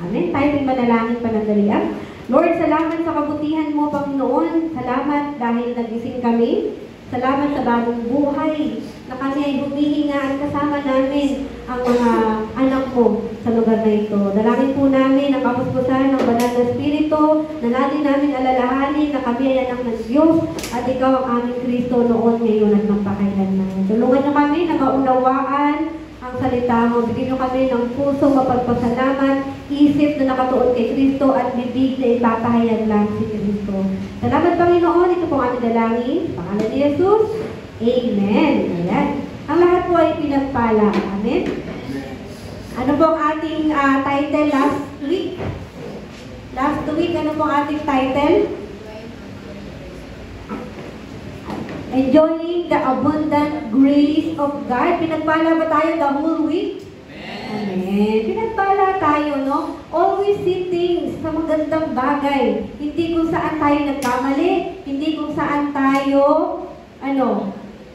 Amen. Tayo ay manalangin panandalian. Lord, salamat sa kabutihan mo, Panginoon. Salamat dahil nagising kami. Salamat sa bagong buhay na kami ay humihinga at kasama namin ang mga anak mo sa lugar na ito. Dalangin po namin ang kapuspusan ng banal na Espiritu, na lagi namin alalahanin na kami ay anak ng Diyos at ikaw ang aming Kristo noon, ngayon at magpakailanman. Tulungan niyo kami na maunawaan ang salita mo. Bigyan niyo kami ng puso mapagpasalamat, isip na nakatuon kay Kristo at bibig na ipapahayag lang si Kristo. Salamat, Panginoon. Ito po ang aming dalangin. Pangalan ni Jesus. Amen. Ayan. Ang lahat po ay pinagpala. Amen. Ano po ang ating title last week? Last week, ano po ang ating title? Enjoying the abundant grace of God. Pinagpala ba tayo the whole week? Amen. Pinagpala tayo, no? Always see things sa magandang bagay. Hindi kung saan tayo nagkamali, hindi kung saan tayo,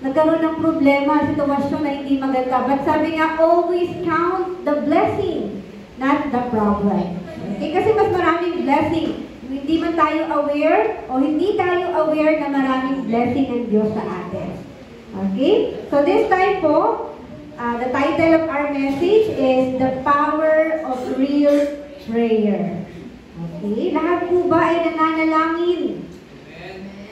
nagkaroon ng problema, sitwasyon na hindi maganda. But sabi nga, always count the blessing, not the problem. Okay? Kasi mas maraming blessing. Hindi man tayo aware o hindi tayo aware na maraming blessing ng Diyos sa atin. Okay? So this time po, the title of our message is The Power of Real Prayer. Okay? Lahat po ba ay nananalangin?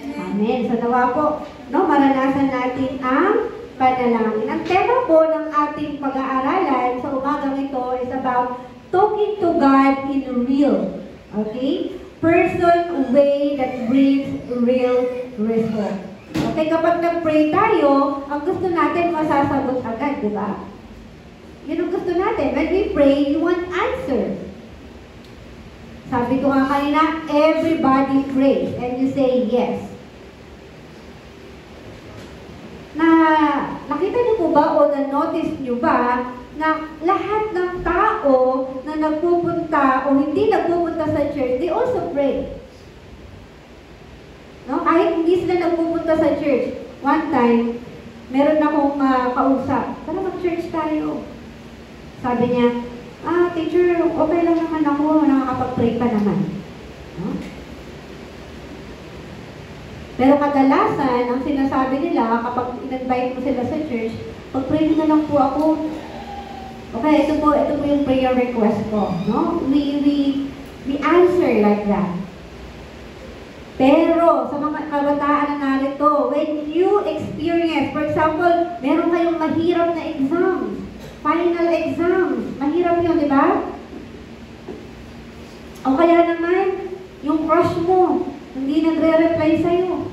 Amen. So nawa po, maranasan natin ang panalangin. Ang tema po ng ating pag-aaralan sa umagang ito is about talking to God in real. Okay? Person, way that brings real result. Okay, kapag nag-pray tayo, ang gusto natin masasagot agad, di ba? Yun ang gusto natin. When we pray, you want answer. Sabi ko nga kanina, everybody prays and you say yes. Nakita niyo po ba o na-notice niyo ba na lahat ng tao na nagpupunta o hindi nagpupunta sa church, they also pray. No? Kahit hindi sila nagpupunta sa church. One time, meron akong kausap. Tara mag-church tayo. Sabi niya, teacher, okay lang naman ako, nakakapag-pray pa naman. No? Pero kadalasan, ang sinasabi nila, kapag in-invite mo sila sa church, pag-pray na lang po ako. Okay, ito po yung prayer request ko. No? We answer like that. Pero, sa mga kabataan na narito, when you experience, for example, meron kayong mahirap na exam, final exam, mahirap yun, di ba? O kaya naman, yung crush mo, hindi nagre-reply sa'yo.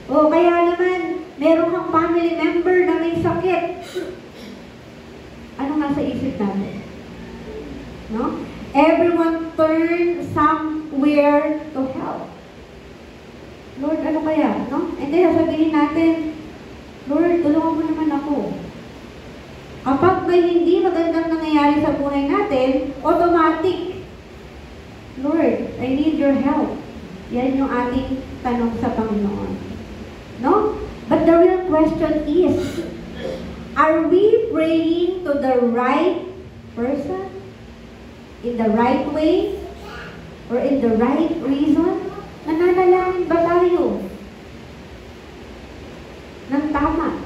O kaya naman, meron kang family member na may sakit. Ano nasa isip natin? No? Everyone turn somewhere to help. Lord, ano kaya? No? And then, sabihin natin, Lord, tulungan mo naman ako. Kapag may hindi magandang nangyayari sa buhay natin, automatic, Lord, I need your help. Yan yung ating tanong sa Panginoon. No? But the real question is, are we praying to the right person? In the right way? Or in the right reason? Nananalangin ba tayo ng tama?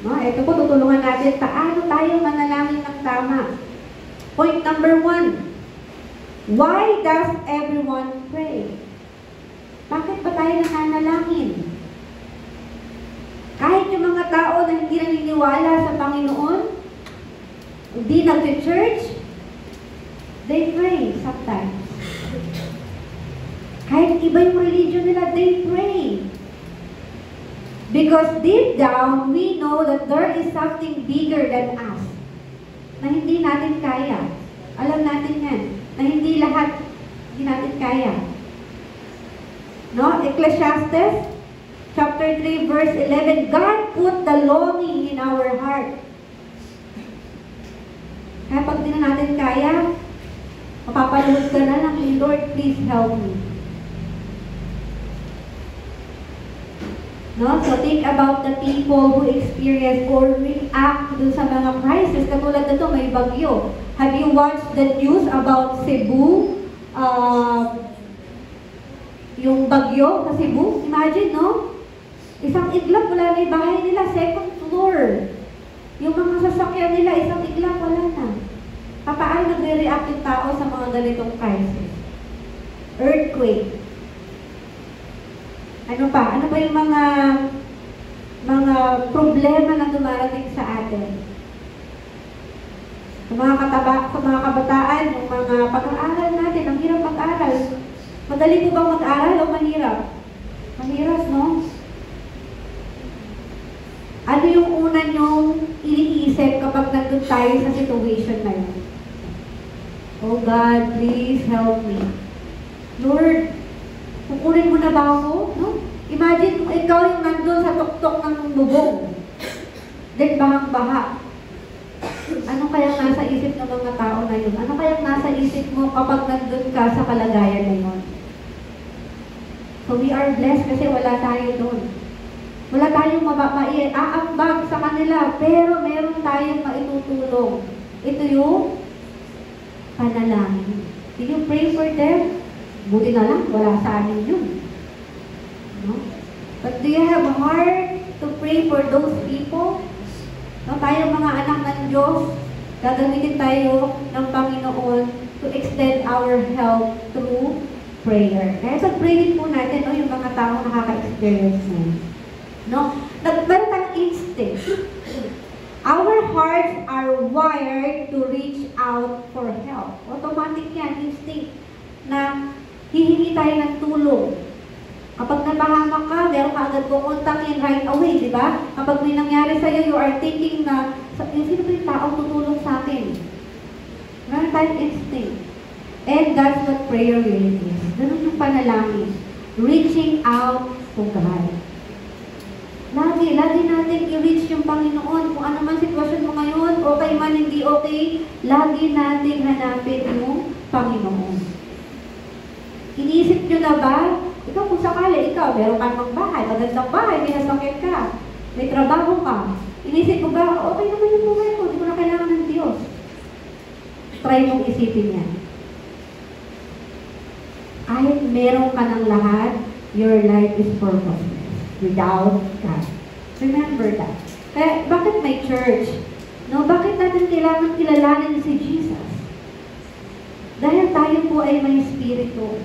No? Ito po, tutulungan natin paano tayo manalangin ng tama. Point number 1. Why does everyone pray? Bakit ba tayo nananalangin? Kahit yung mga tao na hindi naniniwala sa Panginoon, hindi nag-church, they pray sometimes. Kahit iba yung religion nila, they pray. Because deep down, we know that there is something bigger than us. Na hindi natin kaya. Alam natin yan. Na hindi lahat, hindi natin kaya. No? Ecclesiastes chapter 3, verse 11, God put the longing in our heart. Kaya pag di na natin kaya, mapapaluhod ka na lang, Lord, please help me. No? So think about the people who experience or react dun sa mga crisis. Katulad nito, may bagyo. Have you watched the news about Cebu? Yung bagyo sa Cebu? Imagine, no? Isang iglap, wala na yung bahay nila, second floor. Yung mga sasakyan nila, isang iglap, wala na. Paano nagre-react yung tao sa mga ganitong crisis? Earthquake. Ano pa? Ano ba yung mga problema na dumarating sa atin? Sa mga kabataan, yung mga pag-aaral natin, ang hirap mag-aral. Madali po bang mag-aral o mahirap? Mahirap, no? Ano yung una nyong iniisip kapag nandun tayo sa situation na yun? Oh God, please help me. Lord, kukunin mo na ba ako? No? Imagine kung ikaw yung nandun sa tuktok ng bubong. Then bahang-baha. Ano kayang nasa isip ng mga tao na yun? Ano kayang nasa isip mo kapag nandun ka sa kalagayan na yun? So we are blessed kasi wala tayo doon. Wala tayong aambag sa kanila, pero meron tayong maitutulong. Ito yung panalangin. Did you pray for them? Buti na lang, wala sa amin yun. No? But do you have a heart to pray for those people? No, tayong mga anak ng Diyos, gagamitin tayo ng Panginoon to extend our help through prayer. Kaya pag-prayin po natin, no, yung mga taong nakaka-experience na. No? Meron tayong instinct. Our hearts are wired to reach out for help. Automatic yan, instinct, na hihingi tayo ng tulong. Kapag napahamak ka, meron ka agad kukontakin right away, di ba? Kapag may nangyari sa'yo, you are thinking na, sino ba yung taong tutulong sa akin? Meron tayong instinct. And that's what prayer really is. Ganun yung panalangin. Reaching out to God. Lagi natin i-reach yung Panginoon. Kung ano man sitwasyon mo ngayon, okay man, hindi okay, lagi natin hanapin yung Panginoon. Iniisip nyo na ba? Ikaw kung sakali, meron kang magbahay, magandang bahay, may nasakit ka, may trabaho ka. Iniisip mo ba, okay naman yung buhay ko, hindi ko na kailangan ng Diyos. Try mong isipin yan. Kahit meron ka ng lahat, your life is purposeless without God. Remember that. Kaya, bakit may church? No, bakit natin kailangan kilalanin si Jesus? Dahil tayo po ay may spirito.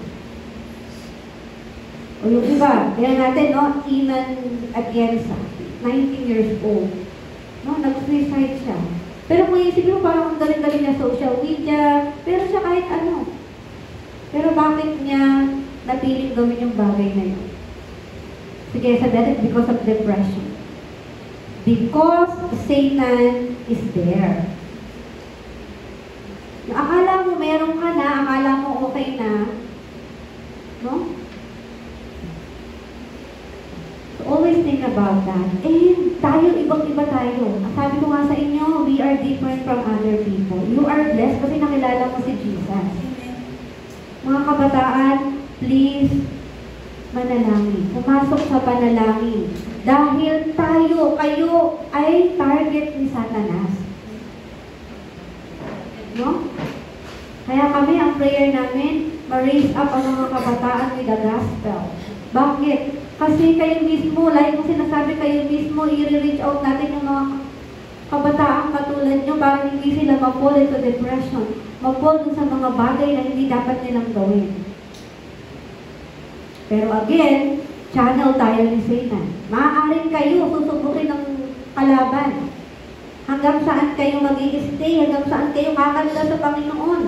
O yung iba, kaya natin, no, Inan Atienza, 19 years old. No, nag-suicide siya. Pero kung isipin mo, parang ang galing-galing niya social media, pero siya kahit ano. Pero bakit niya napiling gawin yung bagay na yun? Sige, sabi natin, because of depression. Because Satan is there. Akala mo meron ka na, akala mo okay na, no? So always think about that. And tayo, ibang-iba tayo. Sabi ko nga sa inyo, we are different from other people. You are blessed kasi nakilala mo si Jesus. Mga kabataan, please, manalangin. Pumasok sa panalangin. Dahil kayo ay target ni Satanas. No? Kaya kami, ang prayer namin, ma-raise up ang mga kabataan with the gospel. Bakit? Kasi kayo mismo, like kung sinasabi kayo mismo, i-reach out natin yung mga kabataang katulad nyo para hindi sila ma-fall into depression, ma-fall sa mga bagay na hindi dapat nilang gawin. Pero again, channel tayo ni Satan. Maaaring kayo susubukin ng kalaban. Hanggang saan kayo mag-i-stay, hanggang saan kayo kakanta sa Panginoon.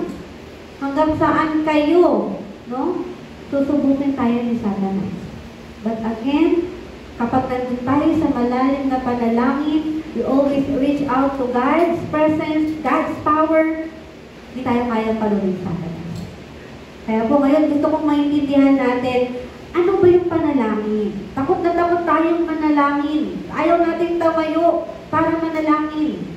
Hanggang saan kayo, no? Susubukin tayo ni Satanas. But again, kapag nandun tayo sa malalim na panalangin, we always reach out to God's presence, God's power, hindi tayo kaya palunin sa Satanas. Kaya po ngayon, gusto kong maintindihan natin, ano ba yung panalangin? Takot na takot tayong manalangin. Ayaw nating tawayo para manalangin.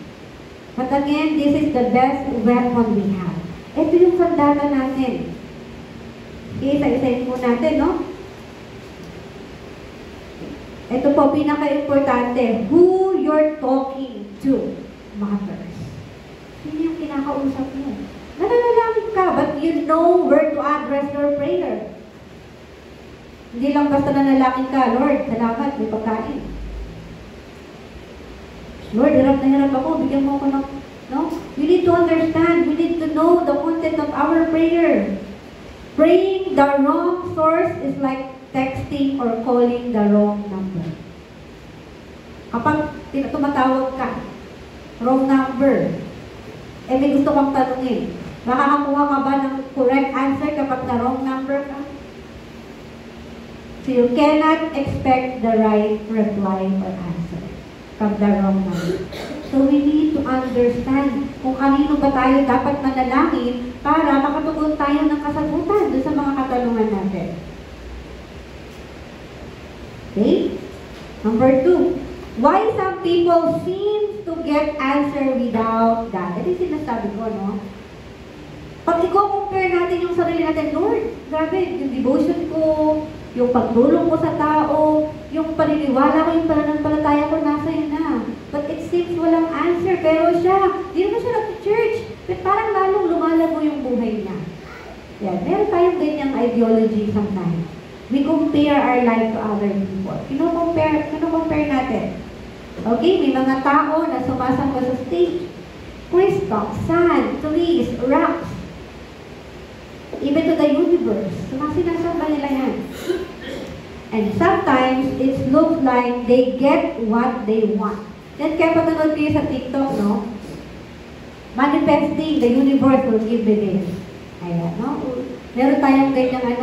But again, this is the best weapon we have. Ito yung sandata natin. Isa-isayin po natin, no? Ito po, pinaka-importante. Who you're talking to matters. Yun yung kinakausap mo. Nananalangin ka, but you know where to address your prayer. Hindi lang basta nanalangin ka, Lord, salamat, may pagkain. Lord, hirap na hirap ako, bigyan mo ako ng, no? We need to understand, we need to know the content of our prayer. Praying the wrong source is like texting or calling the wrong number. Kapag tumatawag ka, wrong number, may gusto kang tanungin, makakakuha ka ba ng correct answer kapag na wrong number ka? So you cannot expect the right reply or answer from the wrong number. So we need to understand kung kanino ba tayo dapat manalangin para makatugon tayo ng kasagutan doon sa mga katanungan natin. Okay? Number 2, why some people seem to get answer without God? Ito yung sinasabi ko, no? Pag i-compare natin yung sarili natin, Lord, grabe, yung devotion ko, yung pagtulong ko sa tao, yung paniniwala ko, yung pananampalataya ko, nasa yun na. But it seems walang answer, pero siya, di naman siya nag-church, but parang lalong lumalago yung buhay niya. Yan, meron tayong ganyang ideology sometimes. We compare our life to other people. Kino-compare natin. Okay, may mga tao na sumasamba sa stage. Crystal, sand, trees, rocks, even to the universe. So, sinasamba nila yan. And sometimes, it looks like they get what they want. Then, kaya patanood kayo sa TikTok, no? Manifesting, the universe will give me this. Ayan, no? Meron tayong ganyang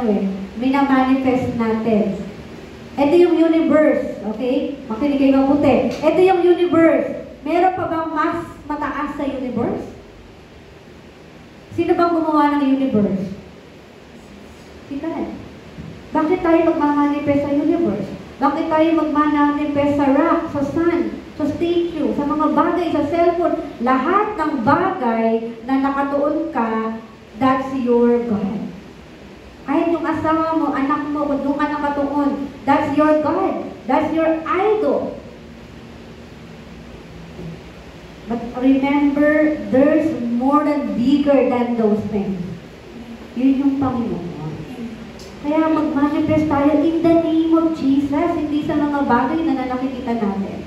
minamanifest natin. Ito yung universe, okay? Makinig kayo mabuti. Ito yung universe. Meron pa bang mas mataas sa universe? Sino bang gumawa ng universe? Si God. Bakit tayo magmamanifest sa universe? Bakit tayo magmamanifest sa rock, sa sun, sa statue, sa mga bagay, sa cellphone? Lahat ng bagay na nakatuon ka, that's your God. Kahit yung asawa mo, anak mo, kung doon ka nakatuon, that's your God. That's your idol. But remember, there's more than bigger than those things. Yun yung Panginoon. Kaya mag-manifest tayo in the name of Jesus, hindi sa mga bagay na nakikita natin.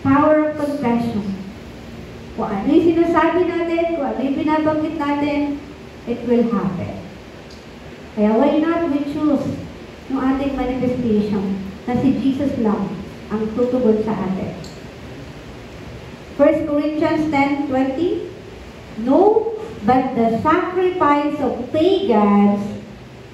Power of confession. Kung ano yung sinasabi natin, kung ano yung binabanggit natin, it will happen. Kaya why not we choose yung ating manifestation na si Jesus lang ang tutugon sa atin. 1 Corinthians 10:20, no, but the sacrifice of pagans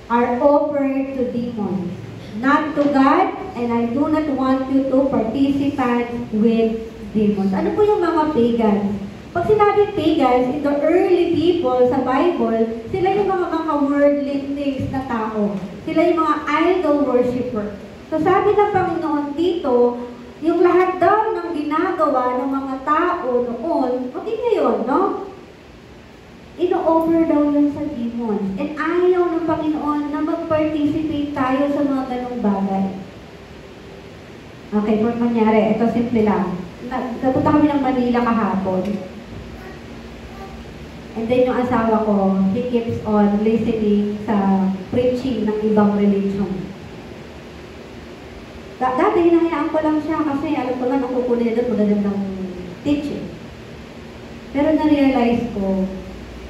are offered to demons, not to God, and I do not want you to participate with demons. Ano po yung mga pagans? Pag sinabi pagans, in the early people sa Bible, sila yung mga worldly things na tao. Sila yung mga idol worshiper. So sabi ng Panginoon dito, yung lahat daw ng ginagawa ng mga tao noon, pati ngayon, no? Ino-offer daw yun sa demons. And ayaw ng Panginoon na mag-participate tayo sa mga ganong bagay. Okay, kung mangyari, ito simple lang. Napunta kami ng Manila kahapon. And then yung asawa ko, he keeps on listening sa preaching ng ibang religion. Dati hinahayaan ko lang siya kasi alam ko lang nakukunin doon magandang teaching. Pero na-realize ko,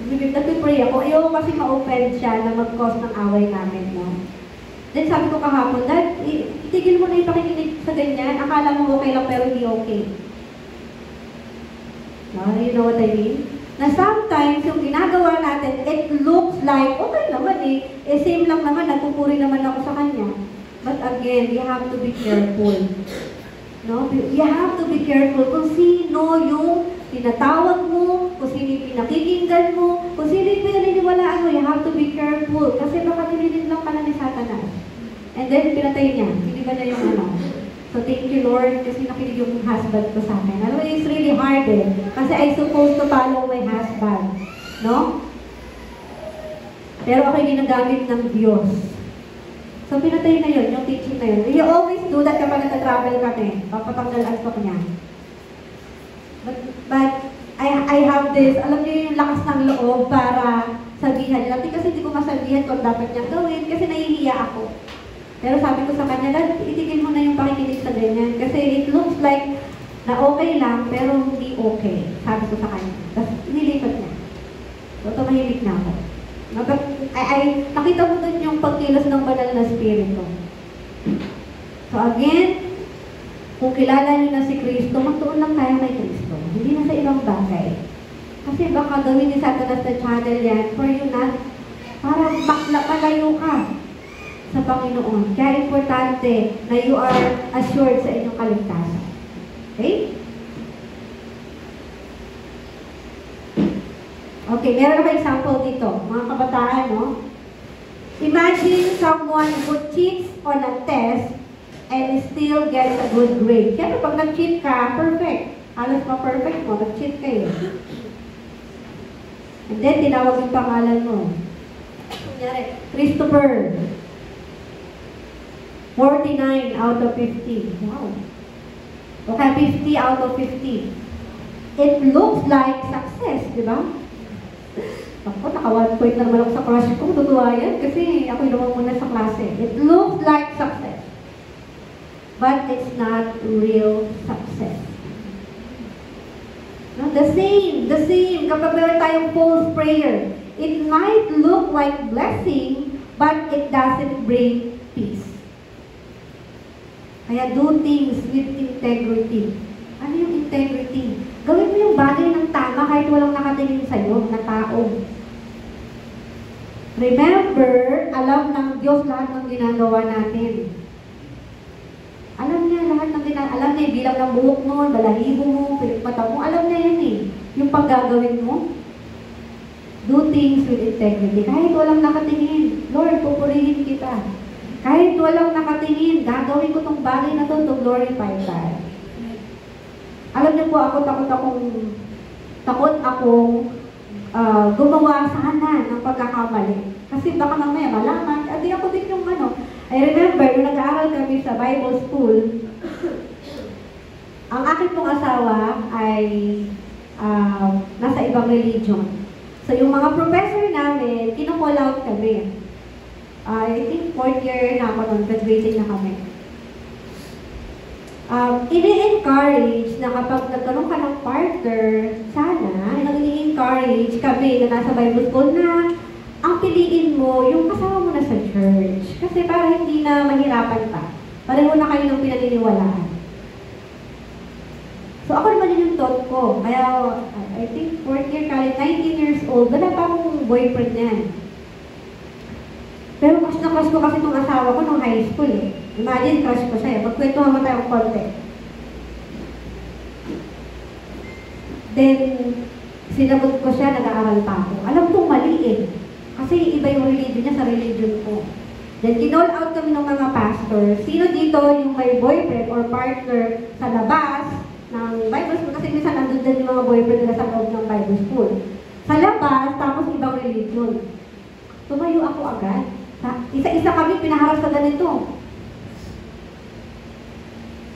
nag-pray ako, ayoko kasi ma-offend siya na mag-cause ng away namin, no? Then sabi ko kahapon, Dad, itigil mo na yung pakikinig sa ganyan, akala mo okay lang pero hindi okay. No, you know what I mean? Na sometimes, yung ginagawa natin, it looks like, okay naman same lang naman, nagpupuri naman ako sa kanya. But again, you have to be careful. No? You have to be careful kung sino yung tinatawag mo, kung sino yung pinakikinggan mo, kung sino yung pinaniniwalaan mo, you have to be careful. Kasi baka nililin lang ka na ni Satanas. And then, pinatay niya. Hindi ba na yung ano? So, thank you, Lord, kasi nakinig yung husband ko sa akin. Alam mo, it's really hard kasi I supposed to follow my husband. No? Pero ako'y ginagamit ng Diyos. So, pinatay na yun, yung teaching na yun. You always do that kapag nag-travel kami. Papatanggal ang stock niya. But I have this, alam niyo yung lakas ng loob para sabihan niya. Kasi hindi ko masabihan kung dapat niyang gawin kasi nahihiya ako. Pero sabi ko sa kanya, Dad, itigil mo na yung pakikinig sa ganyan. Kasi it looks like na okay lang, pero hindi okay. Sabi ko sa kanya. Tapos nilipat niya. So, tumahimik na ako. Nakita mo doon yung pagkilos ng banal na spirito. So again, kung kilala niyo na si Kristo, magtuon lang tayo kay Kristo. Hindi na sa ibang bagay. Kasi baka gawin ni Satanas na channel yan for you na para malayo ka sa Panginoon. Kaya importante na you are assured sa inyong kaligtasan. Okay? Okay, meron ako example dito. Mga kabataan, no? Imagine someone who cheats on a test and still gets a good grade. Siyempre, pag nag-cheat ka, perfect. Halos ma-perfect mo, nag-cheat kayo. And then, tinawag yung pangalan mo. Kunyari, Christopher. 49 out of 50. Wow. Okay, 50 out of 50. It looks like success, di ba? Ako, naka 1 point na naman ako sa crush ko. Tutuwa yan kasi ako yung naman muna sa klase. It looks like success. But it's not real success. No, the same. Kapag meron tayong false prayer, it might look like blessing, but it doesn't bring peace. Kaya do things with integrity. Ano yung integrity? Gawin mo yung bagay ng tama kahit walang nakatingin sa'yo na tao. Remember, alam ng Diyos lahat ng ginagawa natin. Alam niya lahat ng ginagawa. Alam niya yung bilang ng buhok mo, balahibo mo, pilikmata mo. Alam niya yan eh. Yung paggagawin mo. Do things with integrity. Kahit walang nakatingin. Lord, pupurihin kita. Kahit walang nakatingin, gagawin ko tong bagay na to glorify God. Alam niyo po, takot akong gumawa sana ng pagkakamali. Kasi baka mamaya malaman, di ako din yung ano. I remember, yung nag-aaral kami sa Bible School, ang aking pong asawa ay nasa ibang religion. So yung mga professor namin, kino-call out kami. I think 4th year na ako nun, graduating na kami. Ini-encourage na kapag nagkaroon ka ng partner, sana, nag-i-encourage kami na nasa Bible School na ang piliin mo yung kasama mo na sa church. Kasi para hindi na mahirapan ka. Pareho na kayo ng pinaniniwalaan. So ako naman yun yung thought ko. Kaya, I think 4th year college, 19 years old, wala pa akong boyfriend yan. Pero crush na crush ko kasi itong asawa ko nung high school eh. Imagine, crush ko sa'yo. Magkwentuhan mo tayong konti. Then, sinagot ko siya, nag-aaral pa ako. Alam kong mali eh. Kasi iba yung religion niya sa religion ko. Then, kinall out kami ng mga pastor. Sino dito yung may boyfriend or partner sa labas ng Bible school? Kasi minsan nandun din yung mga boyfriend nila sa loob ng Bible school. Sa labas, tapos ibang religion. Tumayo ako agad. Isa-isa kami pinaharap sa ganito.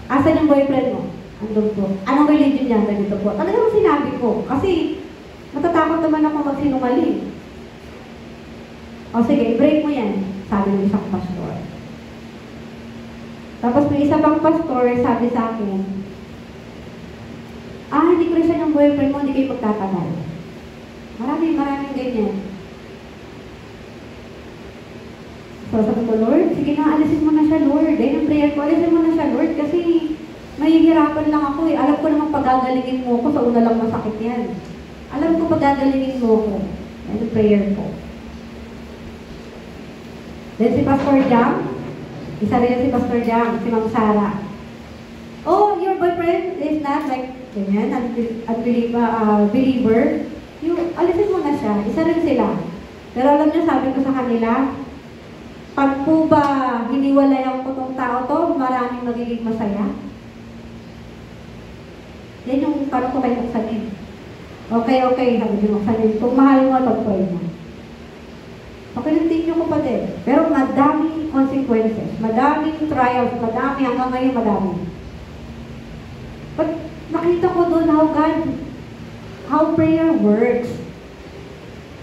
Asan yung boyfriend mo? Andun po. Anong religion niya? Ganito po. Talagang sinabi ko. Kasi matatakot naman ako magsinungaling. O sige, break mo yan. Sabi ng isang pastor. Tapos may isa pang pastor, sabi sa akin, hindi ko rin siya ng boyfriend mo, hindi kayo magtatagal. Maraming ganyan. So, sabi ko, Lord, sige na, alisin mo na siya, Lord. Dahil ang prayer ko, alisin mo na siya, Lord, kasi mahihirapan lang ako eh. Alam ko namang pagagalingin mo ko, sa una lang masakit yan. Alam ko pagagalingin mo ko. Yan ang prayer ko. Then si Pastor Jam, isa rin si Pastor Jam, si Ma'am Sara. Oh, your boyfriend is not like, ganyan, believer. Alisin mo na siya, isa rin sila. Pero alam niyo, sabi ko sa kanila, pag po ba hiniwalayan ko tong tao to, maraming magiging masaya? Yan yung tanong ko kay Moksanin. Okay, sabi ni Moksanin. Kung mahal mo, pag-pray mo. Pakinintinyo ko pa din. Pero madaming consequences, madaming trials, madami, hanggang ngayon madami. Pag nakita ko doon, how how prayer works.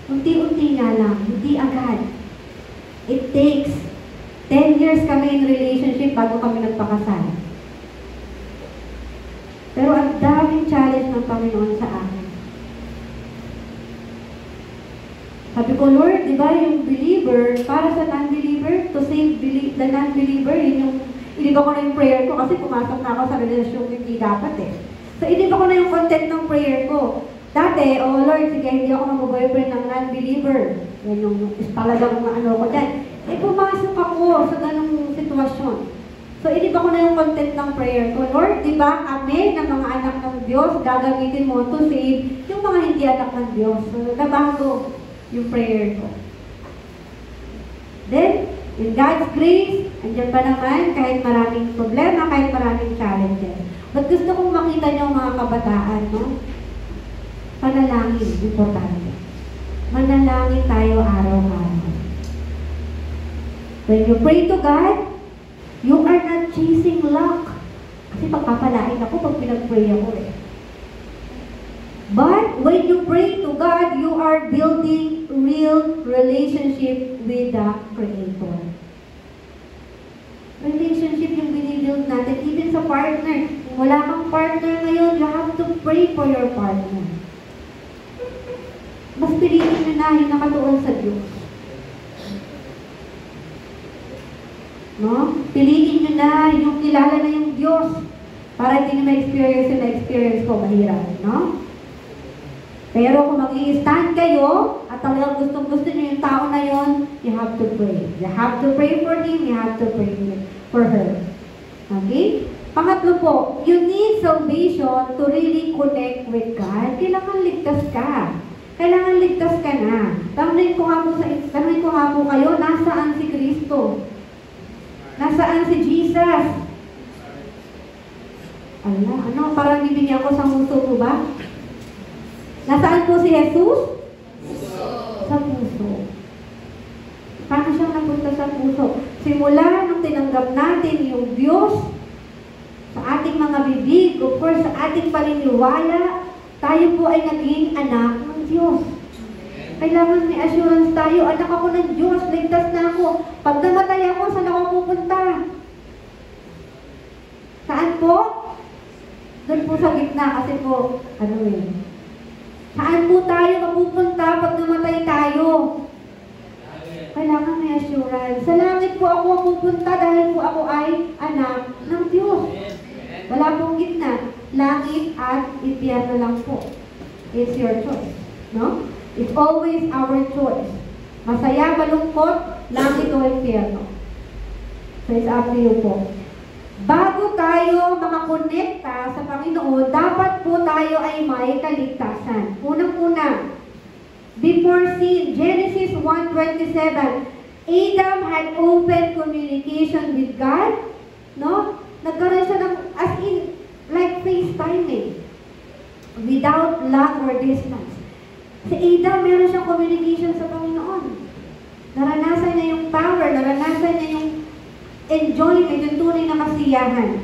Unti-unti nga lang, hindi agad. It takes 10 years kami in relationship bago kami nagpakasal. Pero ang daming challenge ng Panginoon sa akin. Sabi ko, Lord, di ba yung believer, para sa non-believer, to save the non-believer, iniba ko na yung prayer ko kasi pumasok na ako sa relasyon hindi dapat eh. So, iniba ko na yung content ng prayer ko. Dati, oh Lord, sige, hindi ako mag-boyfriend ng non-believer. Yan yung talagang ano ko dyan. Eh, pumasok ako sa ganung sitwasyon. So, iniba ko na yung content ng prayer ko. Lord, di ba, kami ng mga anak ng Diyos, gagamitin mo to save yung mga hindi anak ng Diyos. So, nabago yung prayer ko. Then, in God's grace, andyan pa naman, kahit maraming problema, kahit maraming challenges. But gusto kong makita niyo mga kabataan, no? Panalangin, importante. Manalangin tayo araw-araw. When you pray to God, you are not chasing luck. Kasi pagpapalain ako pag pinag-pray ako eh. But when you pray to God, you are building real relationship with the Creator. Relationship yung binibuild natin, even sa partner. Kung wala kang partner ngayon, you have to pray for your partner. Mas piliin nyo na yung nakatuon sa Diyos. No? Piliin nyo na yung kilala na yung Diyos para hindi nyo ma-experience yung na-experience ko, mahirap. No? Pero kung mag-i-stand kayo at talagang gustong-gusto nyo yung tao na yon, you have to pray. You have to pray for him, you have to pray for her. Okay? Pangatlo po, you need salvation to really connect with God. Kailangan ligtas ka. Kailangan ligtas ka na. Tanungin ko nga po kayo, nasaan si Kristo? Nasaan si Jesus? Ano, parang bibigyan ako sa puso ko ba? Nasaan po si Jesus? Puso. Sa puso. Paano siyang napunta sa puso? Simula nung tinanggap natin yung Diyos sa ating mga bibig, of course, sa ating paniniwala, tayo po ay naging anak ng Diyos. Kailangan may assurance tayo, anak ako ng Diyos, ligtas na ako. Pag namatay ako, saan ako pupunta? Saan po? Doon po sa gitna kasi po, saan po tayo mapupunta pag namatay tayo? Kailangan may assurance. Sa langit po ako pupunta dahil po ako ay anak ng Diyos. Wala pong gitna. Langit at impyerno lang po. It's your choice. No? It's always our choice. Masaya, malungkot, langit o impyerno. So it's up to you po. Bago tayo makakonekta sa Panginoon, dapat po tayo ay may kaligtasan. Unang-una, before sin, Genesis 1:27, Adam had open communication with God. No? Nagkaroon siya ng, as in, like FaceTiming. Without lack or distance. Si Adam, meron siyang communication sa Panginoon. Naranasan niya yung power, naranasan niya yung enjoyment, yung tunay na kasiyahan.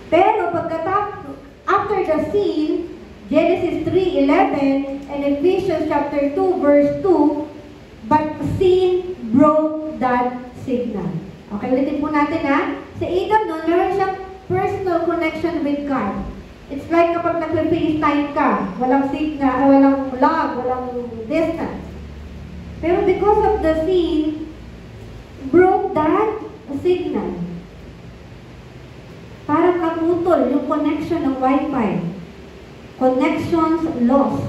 Pero pagkatapos, after the sin, Genesis 3:11 and Ephesians chapter 2 verse 2, but sin broke that signal. Okay, ulitin po natin ha. Si Adam noon, meron siyang personal connection with God. It's like kapag nag-FaceTime ka, walang signal, walang lag, walang distance. Pero because of the sin, broke that signal. Parang naputol yung connection ng Wi-Fi. Connections lost.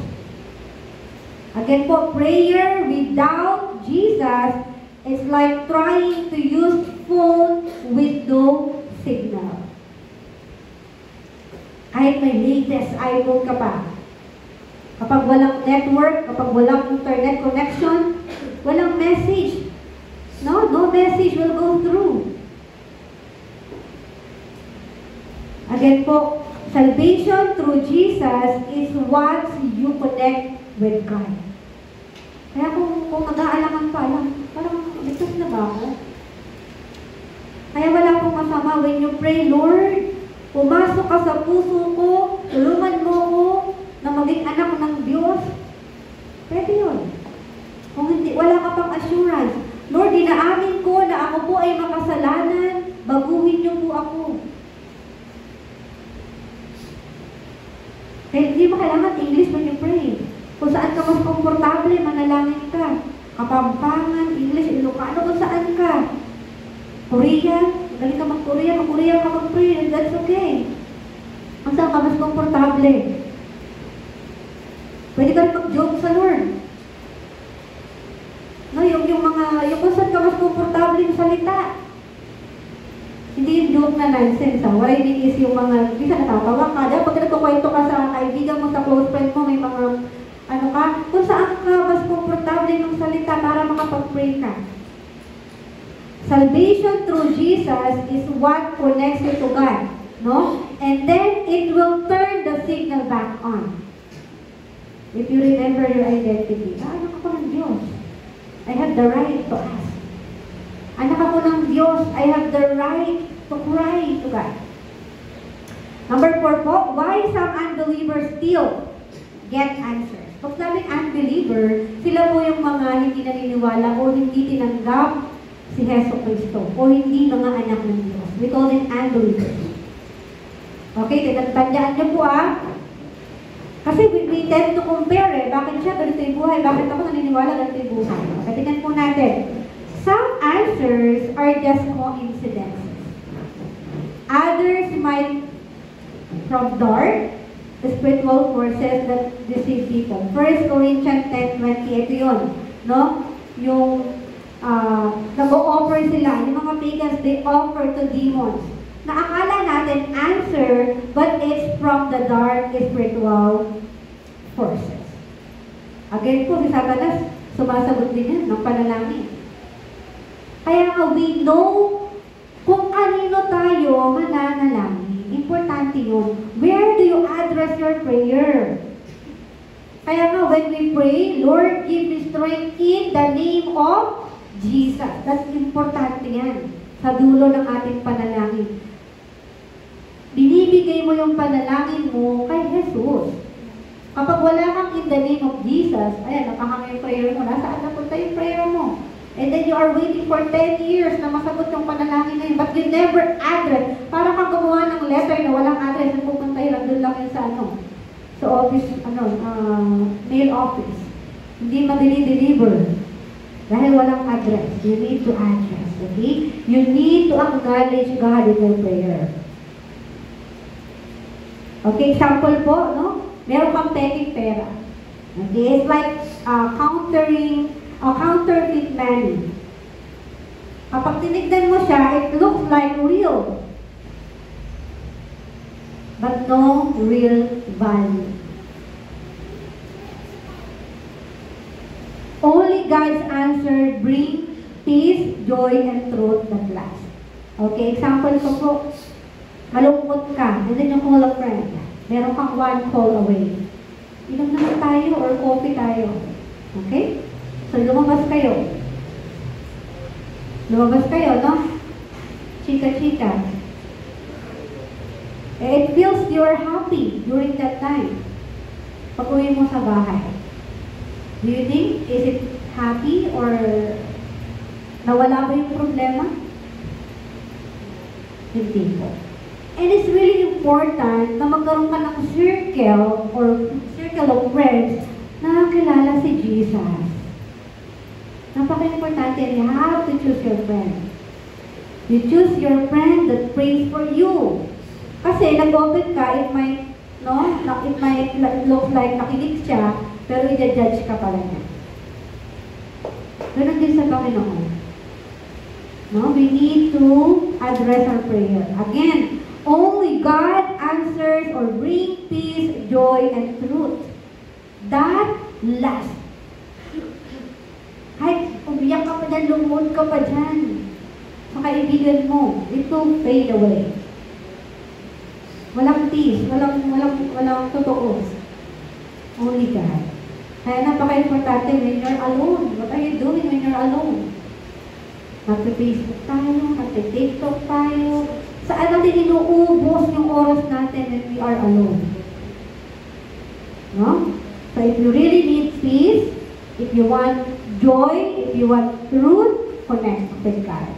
Again po, prayer without Jesus is like trying to use phone with no signal. Kahit may latest iPhone ka pa. Kapag walang network, kapag walang internet connection, walang message. No message will go through. Again po, salvation through Jesus is what you connect with God. Kaya kung nag-aalaman pa lang, parang ligtas na ba ako? Kaya wala pong masama when you pray, Lord, pumasok ka sa puso ko, tulungan mo ko na maging anak ng Diyos, pwede yun. Kung hindi, wala ka pang assurance. Lord, dinaamin ko na ako po ay makasalanan, baguhin niyo po ako. Kaya hindi mo kailangan English when you pray. Kung saan ka mas komportable, manalangin ka. Kapampangan, English, Ilocano, kung saan ka. Korean, galing ka mag-Korean, mag-Korean ka mag-pray, that's okay. Kung saan ka mas komportable. Pwede ka rin mag-joke sa Lord. No, yung kung saan ka mas komportable yung salita. Hindi yung joke na nonsense, ha? What I mean is yung mga, bisa natatawa ka, pag nagkukwento ka sa kaibigan mo, sa close friend mo, may mga, kung saan ka mas komportable ng salita para makapag-pray ka. Salvation through Jesus is what connects you to God, no? And then, it will turn the signal back on. If you remember your identity, anak ako ng Diyos. I have the right to ask. Anak ako ng Diyos, I have the right to cry to God. Number 4 po, why some unbelievers still get answers. Pag sabing unbeliever, sila po yung mga hindi naniniwala o hindi tinanggap si Heso Kristo o hindi mga anak ng Diyos. We call them unbelievers. Okay, tandaan niyo po kasi we tend to compare Bakit siya ganito yung buhay? Bakit ako naniniwala ganito yung buhay? Okay, tingnan po natin. Some answers are just coincidences. Others might from dark, the spiritual forces that deceive people. 1 Corinthians 10:20, ito yun. No? Yung nag-o-offer sila, yung mga pagans, they offer to demons. Na akala natin answer, but it's from the dark spiritual forces. Again po, si Satanas, sumasagot din yan ng panalangin. Kaya nga, we know kung kanino tayo mananalangin. Importante yun. Where do you address your prayer? Kaya nga, when we pray, Lord, give me strength in the name of Jesus. That's importante yan. Sa dulo ng ating panalangin. Binibigay mo yung panalangin mo kay Jesus. Kapag wala kang in the name of Jesus, ayan, nakahang yung prayer mo. Nasaan napunta yung prayer mo? And then you are waiting for 10 years na masagot yung panalangin na yun. But you never address. Para kang gumawa ng letter na walang address na pupunta yun. Nandun lang yun sa sa office, mail office. Hindi madili-deliver. Dahil walang address. You need to address. Okay? You need to acknowledge God in your prayer. Okay, example po, no? Meron kang taking pera. Okay? It's like counterfeit money. Kapag tinignan mo siya, it looks like real. But no real value. Only God's answer bring peace, joy, and truth that lasts. Okay, example ko po, malungkot ka, and then you call a friend. Meron kang one call away. Inom naman tayo or coffee tayo. Okay? So, lumabas kayo. Lumabas kayo, no? Chika-chika. It feels you're happy during that time. Pag-uwi mo sa bahay. Do you think, is it happy or nawala ba yung problema? Hindi po. And it's really important na magkaroon ka ng circle of friends na kilala si Jesus. Napaka-importante, you have to choose your friend. You choose your friend that prays for you. Kasi nag-open ka, it might look like nakinig siya, pero i-judge ka pala niya. Ganun din sa Panginoon. No? We need to address our prayer. Again, only God answers or bring peace, joy, and truth. That lasts. Kahit umiyak ka pa dyan, lumod ka pa dyan, sa kaibigan mo, it will fade away. Walang peace, walang totoo. Only God. Kaya napaka-importante when you're alone. What are you doing when you're alone? Nagpe-Facebook tayo, nagpe-TikTok tayo. Saan natin inuubos yung oras natin when we are alone? No? So if you really need peace, if you want joy, if you want truth, connect with God.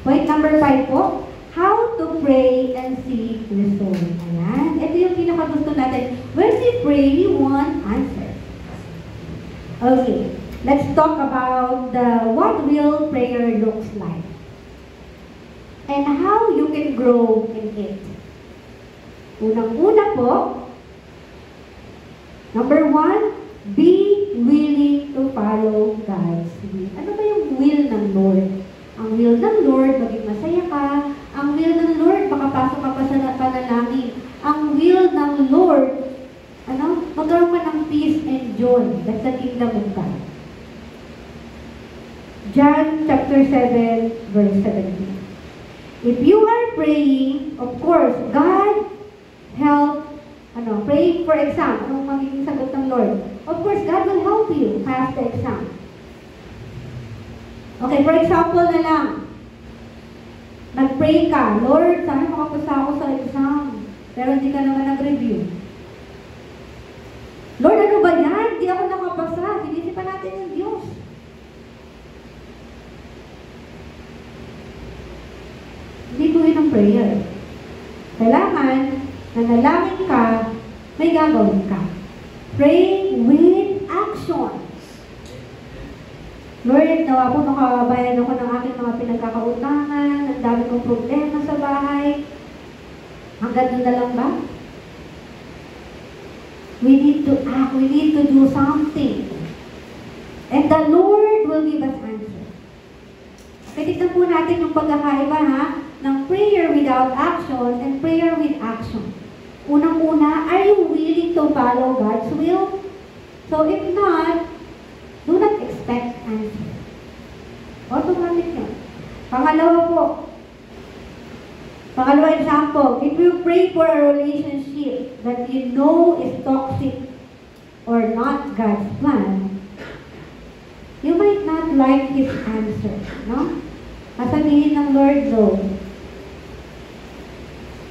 Point number 5 po, how to pray and see result. Ayan. Ito yung pinakagusto natin. When we pray, we want answers. Okay. Let's talk about what real prayer looks like. And how you can grow in it. Unang-una po, number 1, be willing to follow God's will. Ano ba yung will ng Lord? Ang will ng Lord, maging masaya ka. Ang will ng Lord, makapasok ka pa sa panalangin. Ang will ng Lord, magkaroon ka ng peace and joy. That's the kingdom of God. John chapter 7, verse 17. If you are praying, of course, God help, praying for exam, anong magiging sagot ng Lord? Of course, God will help you pass the exam. Okay, for example na lang, nag-pray ka, Lord, sana makapasa ako sa exam, pero hindi ka naman nag-review. Lord, ano ba yan? Hindi ako nakapasa. Sinisipan natin yung Diyos. Hindi po yun ang prayer. Kailangan, nanalangin ka, may gagawin ka. Pray with action. Lord, nawa po nakabayan ako ng aking mga pinagkakautangan, ang dami kong problema sa bahay. Hanggang doon na lang ba? We need to act, we need to do something. And the Lord will give us answer. Tignan po natin yung pagkakaiba ng prayer without action and prayer with action. Unang-una, are you willing to follow God's will? So if not, do not expect answer. Automatic yun. Pangalawa example, if you pray for a relationship that you know is toxic or not God's plan, you might not like His answer, no? Kasabihin ng Lord, though,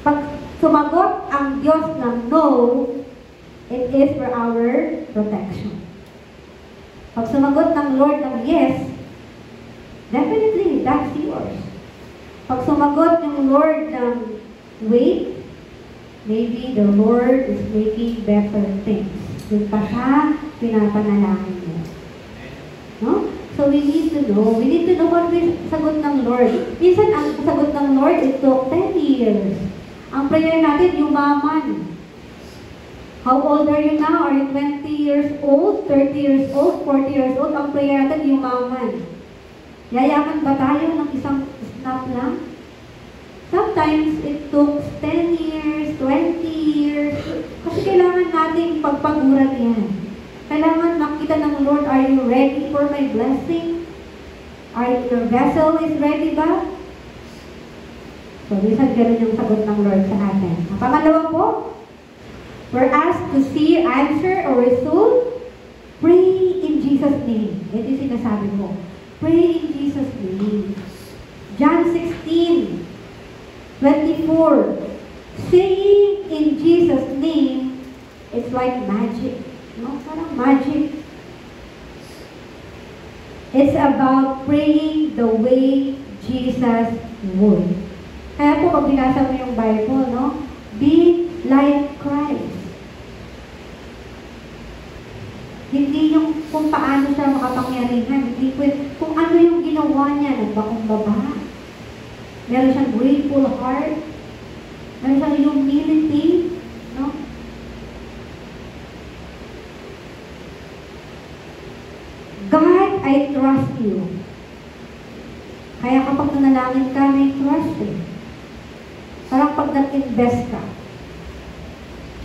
pag sumagot ang Diyos ng no, it is for our protection. Pag sumagot ng Lord ng yes, definitely, that's yours. Pag sumagot ng Lord ng wait, maybe the Lord is making better things. Doon pa siya, pinapanalangin mo. No? So we need to know what is sagot ng Lord. Minsan, ang sagot ng Lord, it took 10 years. Ang prayer natin, yumaman. How old are you now? Are you 20 years old, 30 years old, 40 years old? Ang prayer natin, yumaman. Yayaman ba tayo ng isang snap lang? Sometimes, it took 10 years, 20 years. Kasi kailangan nating pagpaguran yan. Kailangan makita ng Lord, are you ready for my blessing? Your vessel is ready ba? So, minsan ganun yung sagot ng Lord sa atin. Ang pangalawa po, we're asked to see answer or result. Pray in Jesus' name. Ito yung sinasabi ko. Pray in Jesus' name. John 16, 24. Saying in Jesus' name, it's like magic. No? Parang magic. It's about praying the way Jesus would. Kaya po, pag binasa mo yung Bible, no? Be like Christ. Hindi yung kung paano siya makapangyarihan. Hindi po, kung ano yung ginawa niya, nagbakumbaba. Meron siyang grateful heart. Meron siyang humility. No? God, I trust you. Kaya kapag nanalangin ka, may trust eh. Parang pag nag-invest ka.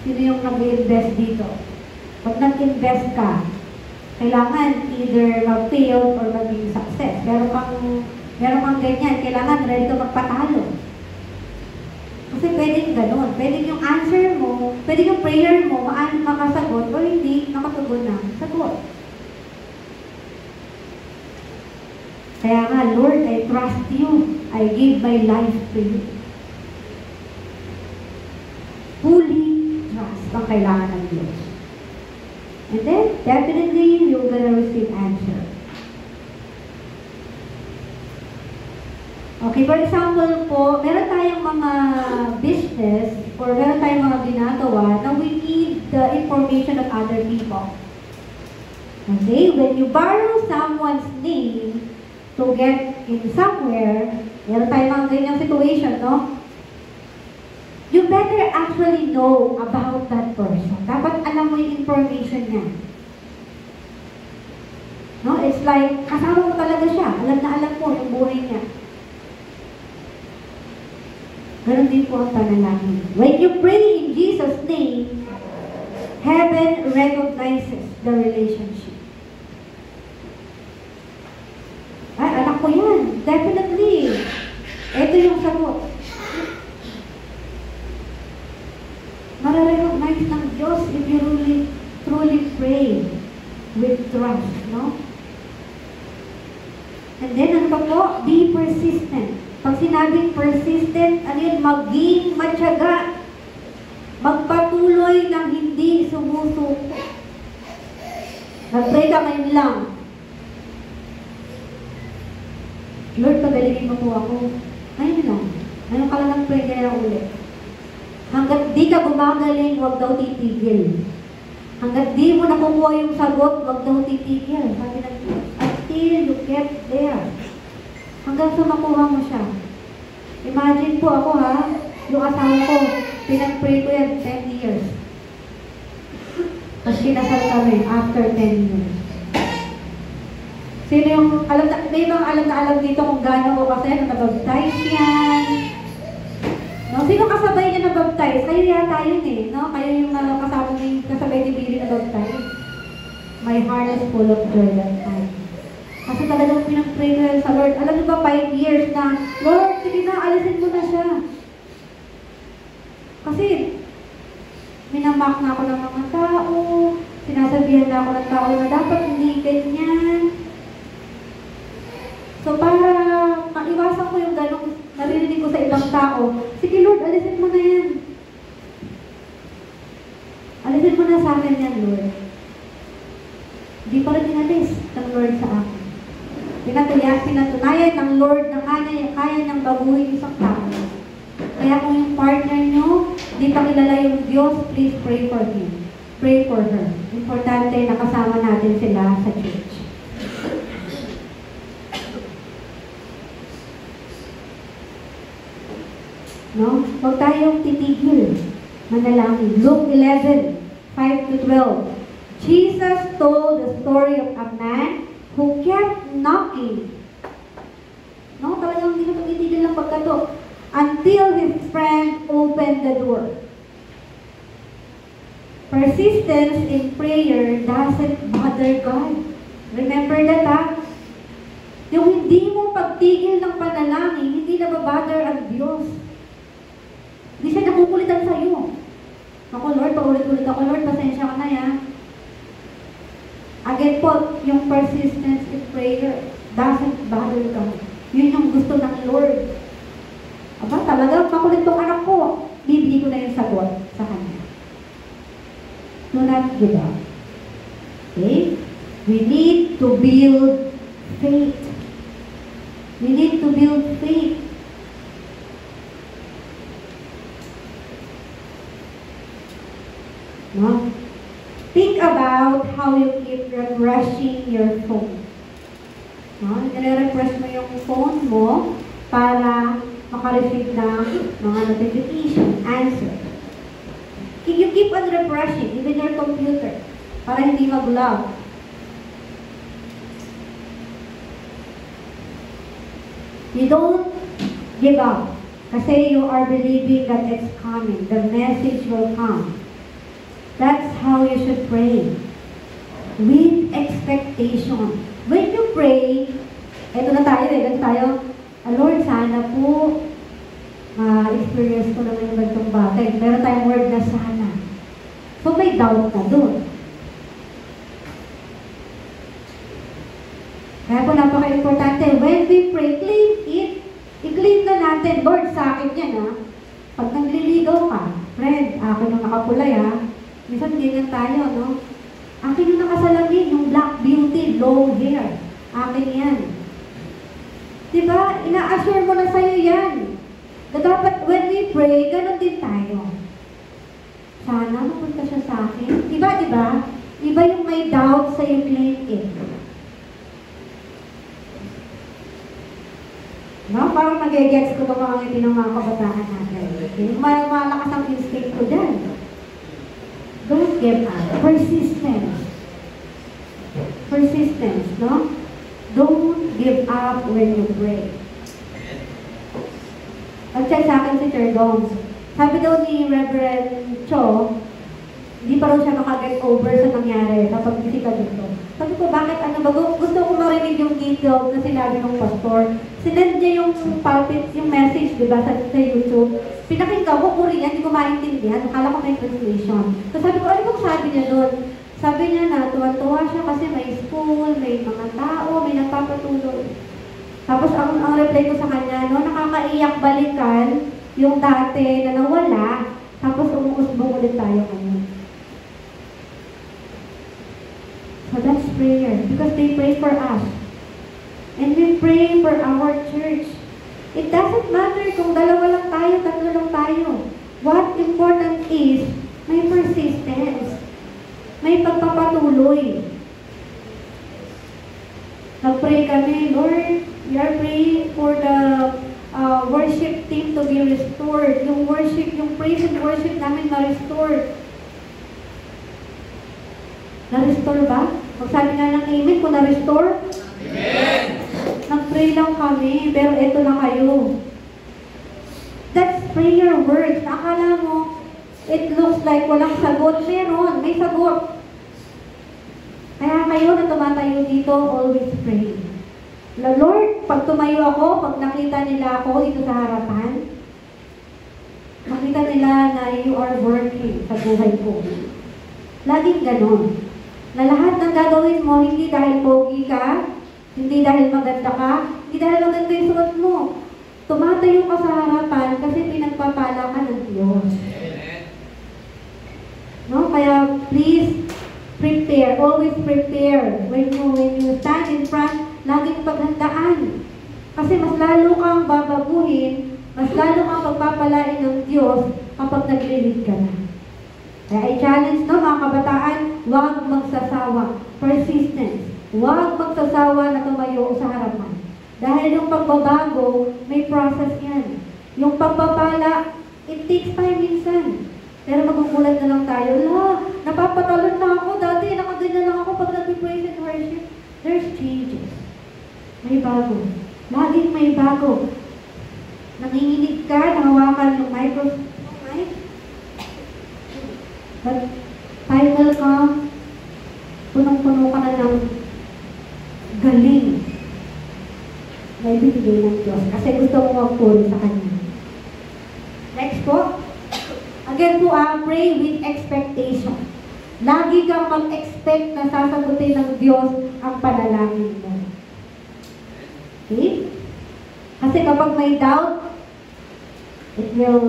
Sino yung nag-invest dito? Pag nag-invest ka, kailangan either mag-fail or maging success. Meron kang ganyan, kailangan ready ka magpatalo. Kasi pwedeng ganun. Pwedeng yung answer mo, pwedeng yung prayer mo, makasagot o hindi, nakatugon na sagot. Kaya nga, Lord, I trust you. I give my life to you. Fully trust ang kailangan ng Diyos. And then, definitely, you're gonna receive answer. Okay, for example po, meron tayong mga business or meron tayong mga ginagawa na we need the information of other people. Okay, when you borrow someone's name to get in somewhere, meron tayong mga ganyang situation, no? You better actually know about that person. Dapat alam mo yung information niya. No? It's like, kasama mo talaga siya. Alam na alam mo yung buhay niya. Ganon din po ang panalangin. When you pray in Jesus' name, heaven recognizes the relationship. Ay, anak ko yan. Definitely. Ito yung sagot. Mararecognize ng Diyos if you truly pray with trust, no? And then, ano pa po? Be persistent. Pag sinabing persistent, ano yun? Maging matyaga. Magpatuloy ng hindi sumusuko. Nag-pray ka ngayon lang. Lord, pagalingin mo po ako. Ngayon lang. Ngayon ka lang nag-pray kaya ulit. Hanggat di ka gumagaling, huwag daw titigil. Hanggat di mo nakukuha yung sagot, huwag daw titigil. Sabi ng Diyos, until you get there. Hanggang sa makuha mo siya. Imagine po ako yung asawa ko, pinag-pray ko yan 10 years. Tapos kinasal kami after 10 years. Sino yung, may mga alam dito kung gaano ko kasi nabaptize yan. No? Sino kasabay niya nabaptize? Kayo yata yun eh. No? Kayo yung kasabay ni Billy nabaptize. My heart is full of joy that time. Kasi talagang pinag-pray ko sa Lord. Alam niyo ba, 5 years na, Lord, sige na, alisin mo na siya. Kasi, minamak na ako ng mga tao, sinasabihan na ako ng tao na dapat hindi ganyan. So, para maiwasan ko yung ganong naririnig ko sa ibang tao, sige Lord, alisin mo na yan. Alisin mo na sa akin yan, Lord. Hindi pa rin inalis ng Lord sa akin. Pinatunayan ng Lord na kaya niyang baguhin isang tao. Kaya kung yung partner nyo, di pa kilala yung Diyos, please pray for him. Pray for her. Importante na kasama natin sila sa church. No? Huwag tayong titigil. Manalangin. Luke 11, 5-12. Jesus told the story of a man who kept knocking. No? Talagang hindi na pag-itigil ng pagkato. Until his friend opened the door. Persistence in prayer doesn't bother God. Remember that, Yung hindi mo pagtigil ng panalangin, hindi na babother ang Diyos. Hindi siya nakukulitan sa iyo. Ako, Lord, paulit-ulit ako, Lord, pasensya ka na yan. Again po, yung persistence in prayer doesn't bother God. Yun yung gusto ng Lord. Aba, talaga, makulit tong anak ko. Bibili ko na yung sagot sa kanya. Do not give up. Okay? We need to build faith. We need to build faith. No? Think about how you keep refreshing your phone. No? Nire-refresh mo yung phone mo para makareceive ng mga notification, answer. You keep on refreshing, even your computer, para hindi mag-lag. You don't give up kasi you are believing that it's coming. The message will come. That's how you should pray. With expectation. When you pray, eto na tayo, Lord, sana po experience ko naman yung ganitong bagay. Meron tayong word na sana. So may doubt na doon. Kaya po napaka-importante, when we pray, claim it. I-claim na natin, Lord, sa akin yan Pag nagliligaw ka, friend, akin ang nakapulay Minsan ganyan tayo, no? Akin yung nakasalamin, yung black beauty, long hair. Akin yan. Diba? Ina-assure mo na sa'yo yan. Na dapat when we pray, ganun din tayo. Sana mapunta siya sa akin. Diba? Iba yung may doubt sa yung claim it. No? Parang nag-gets ko mga ngiti ng mga kabataan natin. Yung malakas ang instinct ko dyan. Don't give up. Persistence. Persistence, no? Don't give up when you pray. Nag-chat sa akin si Sir Dong. Sabi daw ni Reverend Cho, hindi pa raw siya makaget over sa nangyari kapag bisita dito. Sabi ko, bakit gusto ko marinig yung details na sinabi ng pastor. Sinend niya yung pulpit, yung message, diba, sa YouTube. Pinakinggan ko, Korean, hindi ko maintindihan. Akala ko may translation. So sabi ko, ano bang sabi niya doon? Sabi niya na, tuwan-tuwa siya kasi may school, may mga tao, may nagpapatuloy. Tapos ang reply ko sa kanya, no, nakakaiyak balikan yung dati na nawala, tapos umuusbong ulit tayo ngayon. So that's prayer, because they pray for us. And we pray for our church. It doesn't matter kung dalawa lang tayo, tatlo lang tayo. What important is, may persistence. May pagpapatuloy. Nag-pray kami, Lord, we are praying for the worship team to be restored. Yung worship, yung praise and worship namin ma-restore. Na-restore ba? Pag sabi nga ng amen, kung na-restore? Amen! Nag-pray lang kami, pero eto na kayo. That's prayer words. Akala mo, it looks like walang sagot. Meron, may sagot. Kaya kayo na tumatayo dito, always pray. Lord, pag tumayo ako, pag nakita nila ako dito sa harapan, makita nila na you are working sa buhay ko. Laging ganon. Na lahat ng gagawin mo, hindi dahil pogi ka, hindi dahil maganda ka, hindi dahil maganda yung suot mo. Tumatayo ka sa harapan kasi pinagpapala ka ng Diyos. No? Kaya please, prepare. Always prepare. When you stand in front, laging paghandaan. Kasi mas lalo kang babaguhin, mas lalo kang pagpapalain ng Diyos kapag nag-lead ka na. Kaya I-challenge, no, mga kabataan, huwag magsasawa. Persistence. Huwag magsasawa na tumayo sa harapan. Dahil yung pagbabago, may process yan. Yung pagpapala, it takes time minsan. Pero magugulat na lang tayo, napapatalon na ako. Dati, nakaganyan lang ako pag nag-praise and worship. There's changes. May bago. Laging may bago. Nanginginig ka, nahawakan yung microphone. But time will come, punong-puno ka na ng galing na ibibigay ng Diyos. Kasi gusto mo magpuri sa Kanya. Next po. Again po, pray with expectation. Lagi kang mag-expect na sasagutin ng Diyos ang panalangin mo. Okay? Kasi kapag may doubt, it will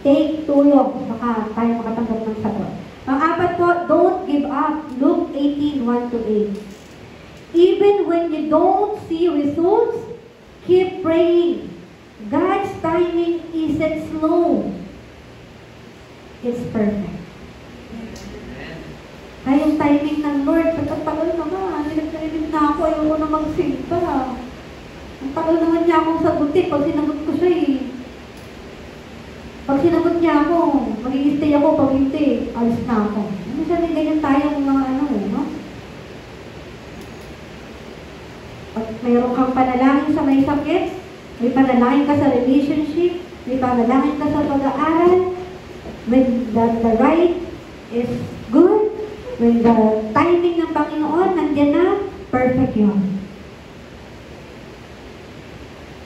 take too long. Baka tayo makatanggap ng sagot. Pang-apat po, don't give up. Luke 18:1-8. Even when you don't see results, keep praying. God's timing isn't slow. It's perfect. Kaya yung timing ng Lord, pagkatagal naman, nilagkarinig na ako, ayaw ko na magsimba. Ang tagal naman niya akong sagutin pag sinagot ko siya eh. Pag sinagot niya ako, mag-i-stay ako, pag hindi, alis na ako. Minsan may ganyan tayong mga no? Pag mayroon kang panalangin sa may sakit, may panalangin ka sa relationship, may panalangin ka sa pag-aaral, when the right is good, when the timing ng Panginoon nandiyan na, perfect yun.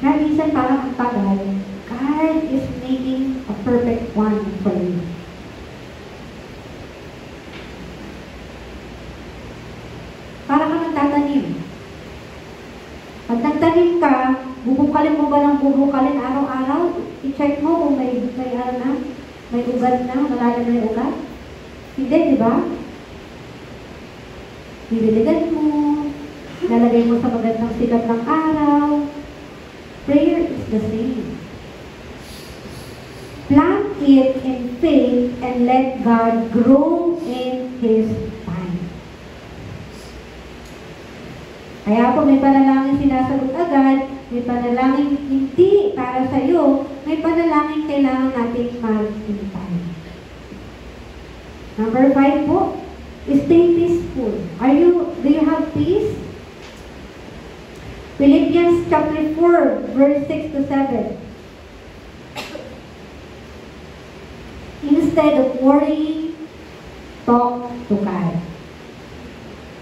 Kaya minsan parang ang tagal, God is making a perfect one for you. Para ka nagtatanim. Pag nagtanim ka, bubukalin mo ba ng bubukalin araw-araw? I-check mo kung may may ugat na, malalim na yung ugat. Hindi, di ba? Didiligan mo, lalagay mo sa magandang sikat ng araw. Prayer is the same. Plant it in faith and let God grow in His time. Kaya po may panalangin sinasagot agad, may panalangin hindi para sa iyo, may panalangin kailangan natin maghintay. Number 5 po, stay peaceful. Do you have peace? Philippians chapter 4, verse 6 to 7. Instead of worrying, talk to God.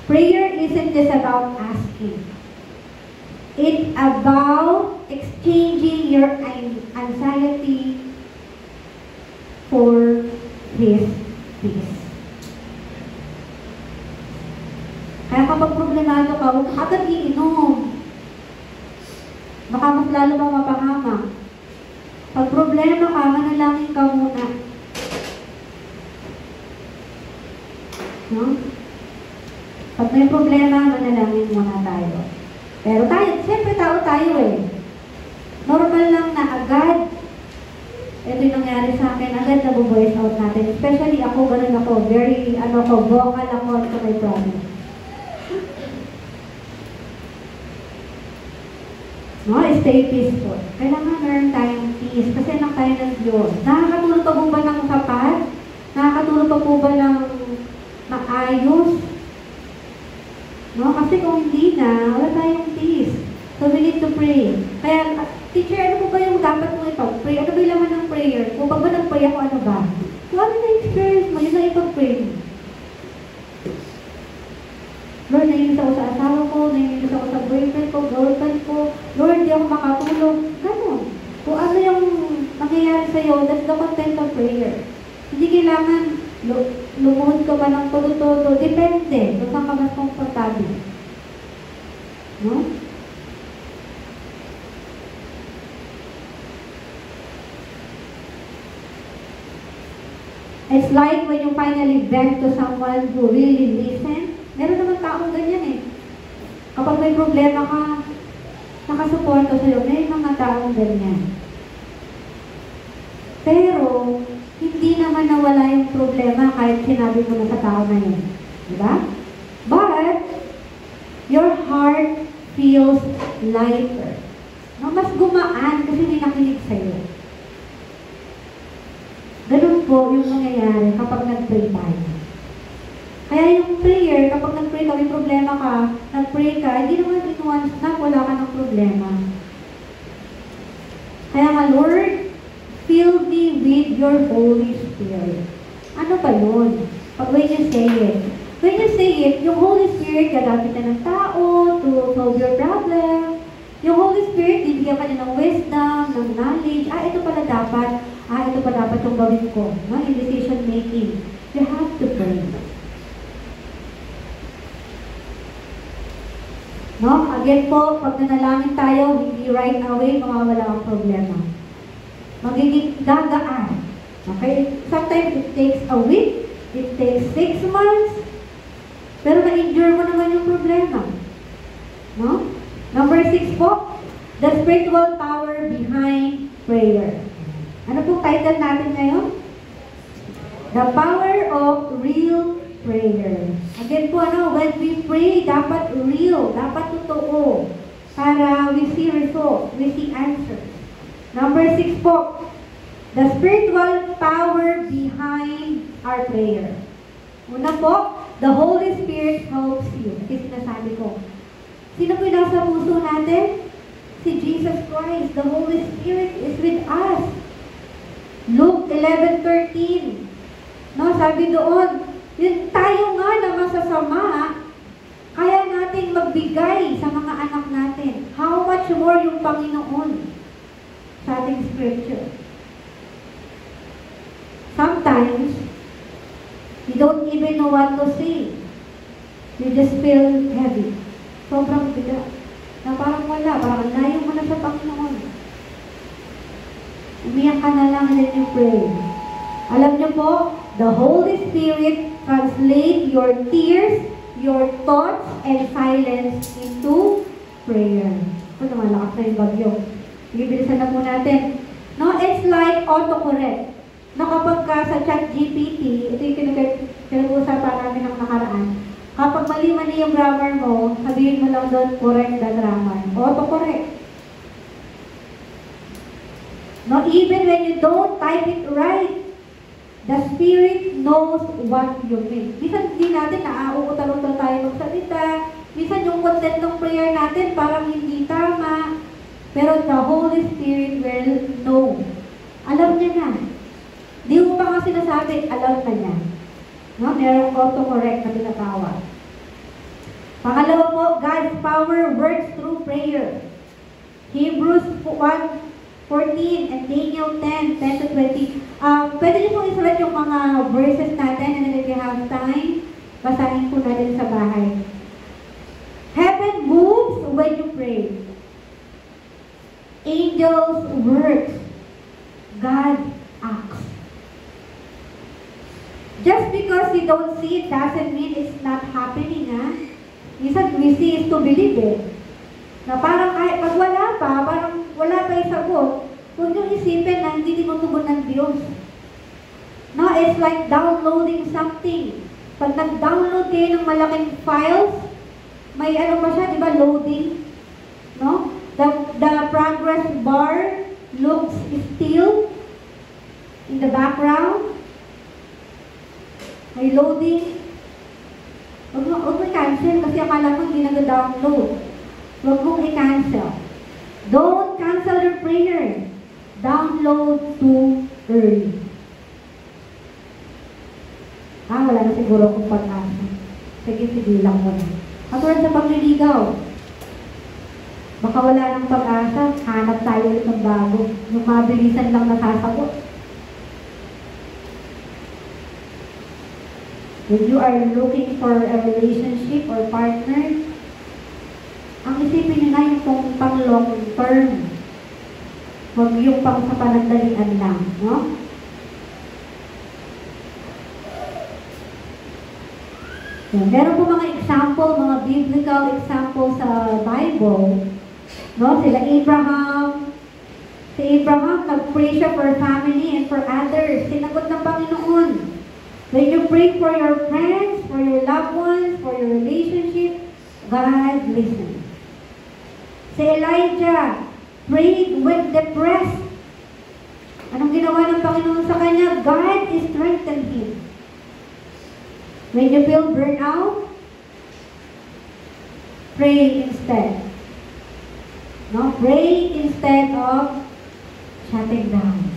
Prayer isn't just about asking. It's about exchanging your anxiety for His peace. Kaya kapag problemado ka, huwag ka agad iinom. Baka mas lalo bang mapahamak. Pag problema ka, manalangin ka muna. No? Pag may problema, manalangin muna tayo. Pero tayo, siyempre tao tayo eh. Normal lang na agad. Ito yung nangyari sa akin, agad na voice out natin. Especially ako, ganun ako. Very, vocal ako sa may problem. No, stay peaceful. Kailangan meron tayong peace kasi lang tayo ng Diyos. Nakakatulog pa po ba ng sapat? Nakakatulog pa po ba ng maayos? No, kasi kung hindi na, wala tayong peace. So we need to pray. Kaya, teacher, ano po ba yung dapat mo ipag-pray? Ano ba yung laman ng prayer? Kung pag ba nag-pray ako, ano ba? Kung ano na experience mo, yun na ipag-pray mo. Lord, nainis ako sa asawa ko, nainis ako sa boyfriend ko, girlfriend ko. Lord, di ako makatulog. Ganon. Kung ano yung nangyayari sa'yo, that's the content of prayer. Hindi kailangan lumuhod ka ba ng todo-todo. Depende. Kung saan ka mas komportable. No? It's like when you finally vent to someone who really listens. Meron naman taong ganyan eh. Kapag may problema ka, nakasuporto sa'yo, may mga taong ganyan. Pero, hindi naman nawala yung problema kahit sinabi mo na sa tao na yun. Diba? But, your heart feels lighter. No, mas gumaan kasi may nakinig sa'yo. Ganun po yung nangyayari kapag nag-pray tayo. Kaya yung prayer, kapag nag-pray ka, may problema ka, nag-pray ka, hindi naman once na wala ka ng problema. Kaya nga, Lord, fill me with your Holy Spirit. Ano ba yun? When you say it. When you say it, yung Holy Spirit, gagamit na ng tao to solve your problem. Yung Holy Spirit, bibigyan ka niya ng wisdom, ng knowledge. Ito pala dapat. Ito pa dapat yung gawin ko. No? In decision making. You have to pray. No? Again po, pag nanalangin tayo, hindi right away, mawawala ang problema. Magiging gagaan. Okay? Sometimes it takes a week, it takes 6 months, pero na-endure mo naman yung problema. No? Number 6 po, the spiritual power behind prayer. Ano pong title natin ngayon? The power of real prayer. Again po, when we pray, dapat real, dapat totoo. Para we see results, we see answers. Number 6 po, the spiritual power behind our prayer. Una po, the Holy Spirit helps you. Kasi sinasabi ko, sino po yung nasa puso natin? Si Jesus Christ. The Holy Spirit is with us. Luke 11:13. No, sabi doon, yun tayo nga na masasama, kaya natin magbigay sa mga anak natin. How much more yung Panginoon sa ating scripture. Sometimes, you don't even know what to say. You just feel heavy. Sobrang bigat. Na parang wala, parang layo mo na sa Panginoon. Umiyak ka na lang and then you pray. Alam niyo po, the Holy Spirit translate your tears your thoughts and silence into prayer. Ito naman, lakas na yung bagyo. Ibibilisan na po natin. No, it's like autocorrect. No, kapag ka sa ChatGPT, ito yung pinag-uusapan namin ng nakaraan. Kapag mali-mali yung grammar mo, sabihin mo lang doon, correct the grammar. Autocorrect. No, even when you don't type it right, the Spirit knows what you mean. Minsan hindi natin naauutal-utal tayo magsalita. Minsan yung content ng prayer natin parang hindi tama. Pero the Holy Spirit will know. Alam niya na. Di mo pa nga sinasabi, alam na niya. No? Merong autocorrect na tinatawag. Pangalawa po, God's power works through prayer. Hebrews 1:14 and Daniel 10:10-20. Pwede niyo pong isulat yung mga verses natin, and then if you have time, basahin po natin sa bahay. Heaven moves when you pray. Angels works. God acts. Just because you don't see it doesn't mean it's not happening, ha? Minsan, we see is to believe it. Na parang kahit pag wala pa, parang wala pa yung sagot, huwag niyong isipin na hindi tinutugon ng Diyos. No, it's like downloading something. Pag nag-download kayo ng malaking files, may ano pa siya, di ba, loading? No? The progress bar looks still in the background. May loading. Huwag mo i-cancel kasi akala mo hindi nag-download. Huwag mong i-cancel. Don't cancel your prayer. Download too early. Wala na siguro kung pag-asa. Sige lang mo na. Katulad sa pagliligaw. Baka wala ng pag-asa, hanap tayo ulit ng bago. Yung mabilisan lang nasasagot. When you are looking for a relationship or partner, ang isipin nyo na yung pang long term. Huwag yung pang sa panandalian lang, no? So, meron po mga example, mga biblical example sa Bible. No? Sila Abraham. Si Abraham, nag-pray siya for family and for others. Sinagot ng Panginoon. When you pray for your friends, for your loved ones, for your relationship, God listens. Si Elijah, prayed when depressed. Anong ginawa ng Panginoon sa kanya? God strengthened him. When you feel burnout, pray instead. No? Pray instead of shutting down.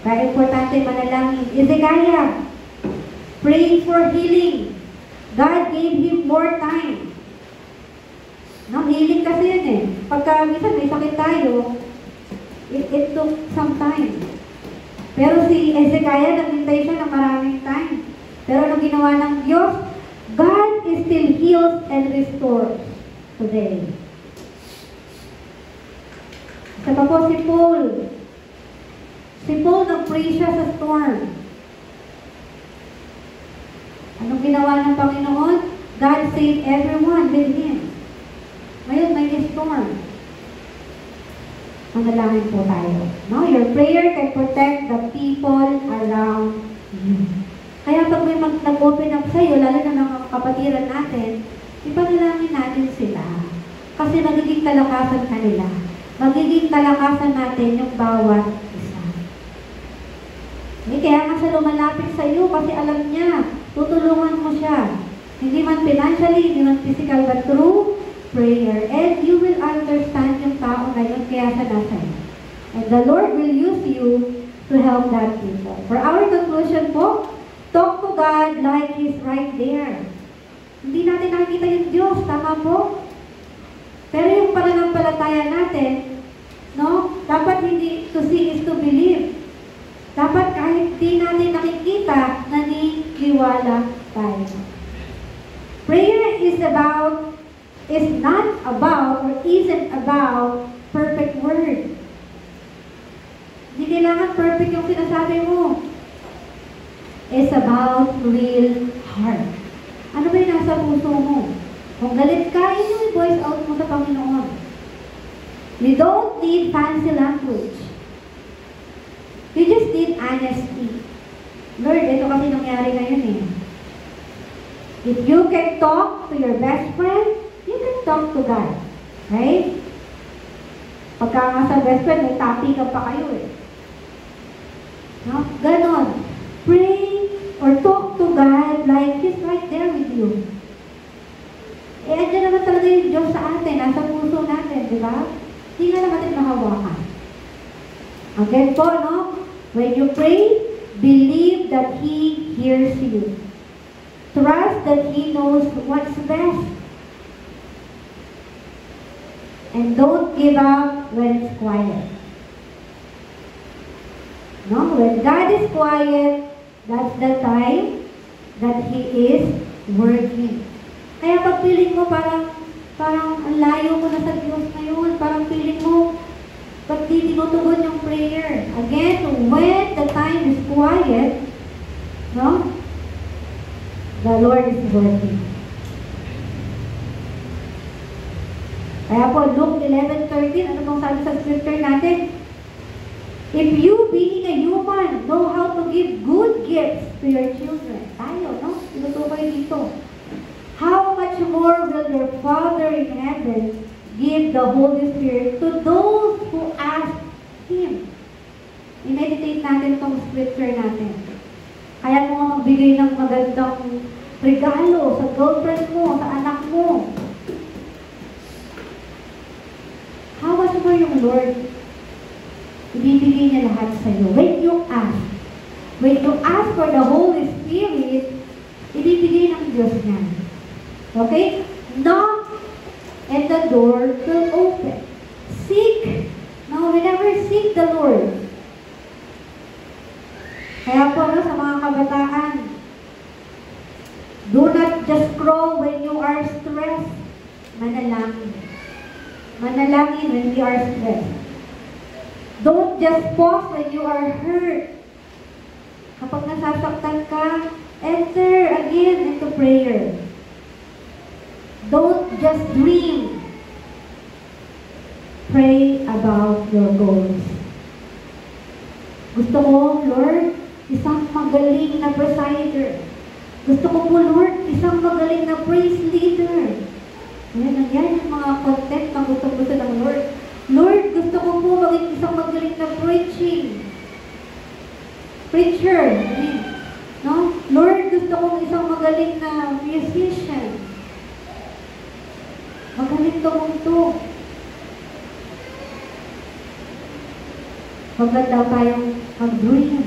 Kaya importante manalangin. Hezekiah, praying for healing. God gave him more time. No, healing kasi yun eh. Pagka minsan may sakit tayo, it took some time. Pero si Hezekiah, naghintay siya ng maraming time. Pero anong ginawa ng Diyos? God still heals and restores today. Isa pa po si Paul. Si Paul, nag-pray siya sa storm. Anong ginawa ng Panginoon? God saved everyone with Him. Ngayon, may storm. Manalangin po tayo. No? Your prayer can protect the people around you. Kaya pag may nag-open up sa'yo, lalo na mga kapatiran natin, ipanalangin natin sila. Kasi magiging talakasan kanila. Magiging talakasan natin yung bawat isa. Kaya nga siya lumalapit sa'yo kasi alam niya, tutulungan mo siya. Hindi man financially, hindi man physical, but through prayer. And you will understand yung tao na yun kaya siya nasa iyo. And the Lord will use you to help that people. For our conclusion po, talk to God like He's right there. Hindi natin nakikita yung Diyos, tama po? Pero yung pananampalataya natin, no? Dapat hindi to see is to believe. Dapat kahit di natin nakikita, naniniwala tayo. Prayer is not about or isn't about perfect word. Hindi kailangan perfect yung sinasabi mo. It's about real heart. Ano ba yung nasa puso mo. Kung galit ka, yun yung voice out mo sa Panginoon. You don't need fancy language. You just need honesty. Lord, ito kasi nangyari ngayon eh. If you can talk to your best friend, you can talk to God. Right? Pagka nga sa best friend, may topican pa kayo eh. No? Ganon. Pray or talk to God like He's right there with you. Eh, andyan naman talaga yung Diyos sa atin, nasa puso natin, di ba? Hindi nga naman natin mahawakan. Again po, no? When you pray, believe that He hears you. Trust that He knows what's best. And don't give up when it's quiet. No? When God is quiet, that's the time that He is working. Kaya pag feeling mo parang ang layo mo na sa Diyos ngayon, parang feeling mo pag di tinutugon yung prayer. Again, when the time is quiet, no? The Lord is working. Kaya po, Luke 11:13, ano bang sabi sa scripture natin? If you, being a human, know how to give good gifts to your children, tayo, no? Tinutukoy dito. How much more will your Father in heaven give the Holy Spirit to those who ask Him? I-meditate natin itong scripture natin. Kaya mo nga magbigay ng magandang regalo sa girlfriend mo, sa anak mo. How much more yung Lord? Ibibigay niya lahat sa iyo. When you ask for the Holy Spirit, ibibigay ng Diyos niya. Okay? Knock and the door will open. Seek. No, we never seek the Lord. Kaya po, no, sa mga kabataan, do not just scroll when you are stressed. Manalangin. Manalangin when we are stressed. Don't just pause when you are hurt. Kapag nasasaktan ka, enter again into prayer. Don't just dream. Pray about your goals. Gusto ko, Lord, isang magaling na presider. Gusto ko po, Lord, isang magaling na praise leader. Yan yung mga content na gusto ng Lord. Lord, gusto ko po maging isang magaling na preacher. No? Lord, gusto ko isang magaling na musician. Magaling tumugtog. Huwag lang daw tayong mag-dream.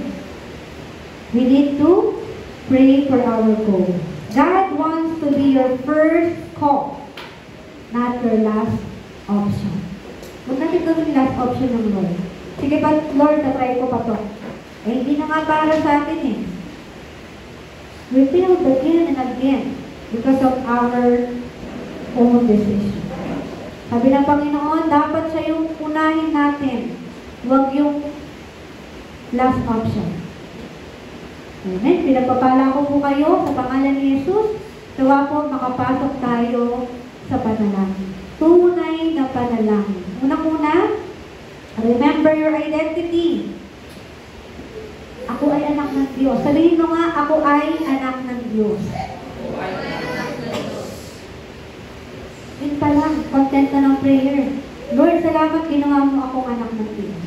We need to pray for our goal. God wants to be your first call, not your last option. Huwag natin gawin last option ng Lord. Sige ba, Lord, natry ko pa to. Eh, hindi na nga para sa atin eh. We failed again and again because of our own decision. Sabi ng Panginoon, dapat siya yung unahin natin. Huwag yung last option. Amen. Pinagpapala ko po kayo sa pangalan ni Jesus. Tawa po makapasok tayo sa panalangin. Tunay na panalangin. Unang-una, remember your identity. Ako ay anak ng Diyos. Sabihin mo nga, ako ay anak ng Diyos. Yun pa lang, content na ng prayer. Lord, salamat, ginawa mo akong anak ng Diyos.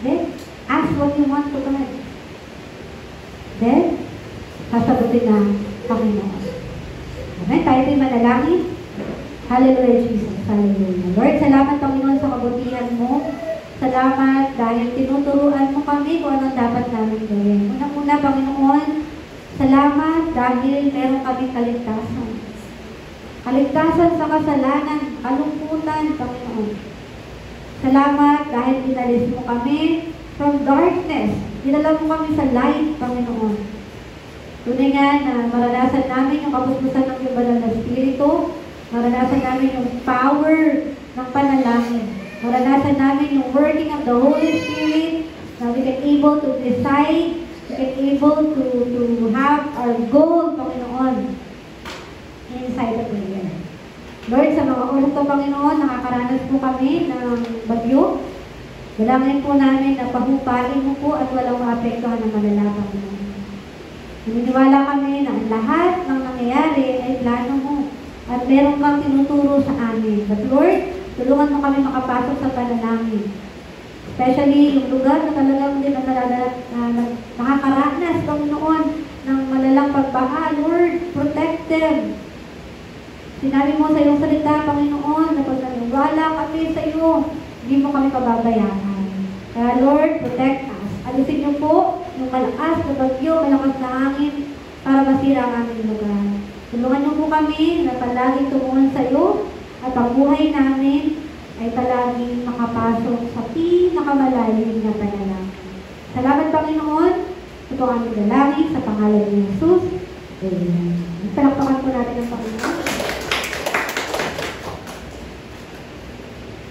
Then, ask what you want to God. Then, sasagutin na Panginoon. Amen? Tayo po'y manalangin. Hallelujah, Jesus. Hallelujah. Lord, salamat, Panginoon, sa kabutihan mo. Salamat dahil tinuturuan mo kami kung anong dapat namin gawin. Unang-una, Panginoon, salamat dahil meron kami kaligtasan. Kaligtasan sa kasalanan, kalungkutan, Panginoon. Salamat dahil dinalis mo kami from darkness. Dinala mo kami sa light, Panginoon. Tunay nga na maranasan namin yung kapuspusan ng iyong banal na Espiritu. Maranasan namin yung power ng panalangin. Maranasan namin yung working of the Holy Spirit na we can able to decide, we can able to have our goal, Panginoon. inside the prayer. Lord, sa mga oras ko, Panginoon, nakakaranas po kami ng bagyo. Dalangin po namin na pahupain mo po at walang maapektuhan ng malala, Panginoon. Naniniwala kami na ang lahat ng nangyayari ay plano mo at meron kang tinuturo sa amin. But Lord, tulungan mo kami makapasok sa panalangin. Especially yung lugar na talagang hindi nakakaranas, Panginoon, ng malalang pagbaha. Lord, protect them. Sinabi mo sa iyong salita, Panginoon, na pag naniwala kami sa iyo, hindi mo kami pababayaan. Kaya Lord, protect us. Alisin niyo po yung malakas na bagyo, malakas na hangin para masira ang aming lugar. Tulungan niyo po kami na palaging tumungan sa iyo at ang buhay namin ay palaging makapasok sa pinakamalalim na panalangin. Salamat, Panginoon. Ito ang aming dalangin sa pangalan ni Jesus. Amen. Palakpakan po natin ang Panginoon.